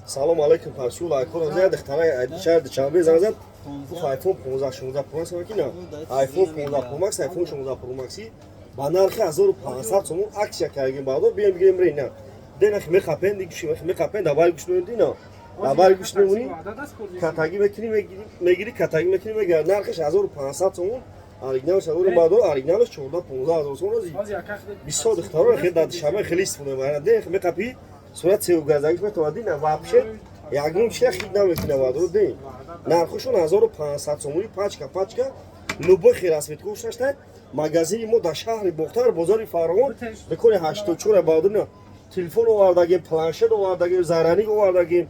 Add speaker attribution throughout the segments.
Speaker 1: سلام علیکم پرسول آیفون زیاد اختراع شهر دوشنبه زنگ زد گفت آیفون 15 16 پرو مکس کی نه آیفون 15 پرو مکس آیفون 16 پرو مکسی با نرخ 1500 سوم عکس کردیم بعدا بیام بگیم برین نه دنخ میخپن دیگه شو میخپن دبال گوش میدی نه دبال گوش میمونی کاتاگی میگیری کاتاگی میکنی میگه نرخش 1500 سوم اوریجینالش اون بعدا اوریجینالش 14 15000 سوم روزی 20 اختراع خیلی دوشنبه خیلی استفاده میکنه دنخ میخپی صورت سه گزارش میتوادی نه واپشه یکم چه خیلی نمیتونه وادو دی نرخشون 1500 سومی پاچکا لوبو خیراسمت کوششته مغازین ما در شهر بختار بازار فراون بکنه 84 بعدو نه تلفن آوردگی پلنشت آوردگی زرانی آوردگی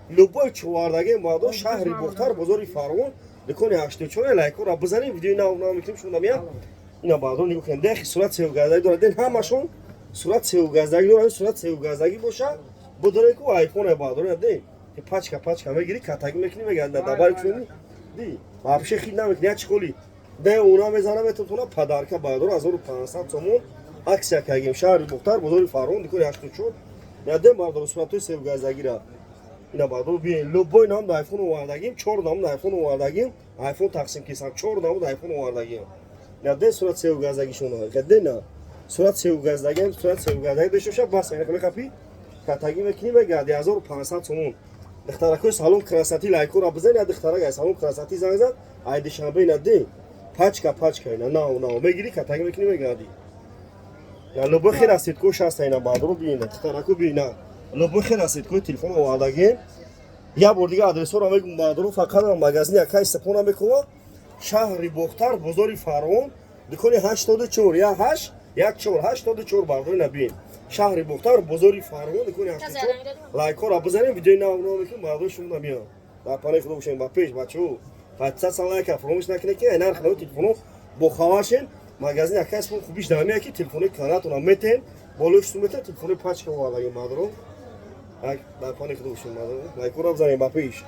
Speaker 1: لوبو چواردگی بعدو شهر بختار بازار فراون بکنه 84 لایک رو بزنید ویدیو نه میکنیم شما میاد اینا بعدو نگاه کنید داخل صورت سه گزارش داره همشون صورت سه گزارش داره صورت سه گزارشی باشه بدونه که آیفون بعدو نه پاچکا میگیری کاتاگی میکنی میگه دبال کنی دی واپشه خیلی نمیکنی چیکولی ده اونا میزنم تو پدرکا بعدو 1500 سومون عکس کردیم شهر بختار بازار فراون دیگه 84 یادم بعدو صورت سه گزارشی را اینا بعدو بی لوبو نام آیفون آوردگیم 4 نام آیفون آوردگیم آیفون تقسیم کیسان 4 نام آیفون آوردگیم یادم صورت سه گزارشیشون کده نه صورت سه گزارشی صورت سه گزارشی بشه بس میگه کپی کاتاگی میکنی میگه 1500 سومون اختراع سالن کراساتی لایکو را بزنید اختراع سالن کراساتی زنگ زد عید شنبه نده پاچکا اینا نه میگیری کاتاگی میکنی میگادی یا لوبو خیر است کوش است اینا بعدو ببین اختراع کو بینا لوبو خیر است کو تلفن آوردگی یا بار دیگه آدرس رو میگم بعدو فقط مغازین یکای استفاده میکنم شهر بختار بازار فراون دکانی 84 یا 8 84 بعدو نبین شهر بختار بازار فراون دکانی 84 لایک را بزنید ویدیو نه میکنم بعدو شما میاد با پانه خود باشین با پیش بچو فقط لایک فراموش نکنید که اینا رو تلفن با خواشن مغازین یکای اسم خوبیش دارم که تلفن کاراتون میتن بالوش تو میتن تلفن پاچ که والا مادرو با پانه خود باشین مادرو لایک را بزنید با پیش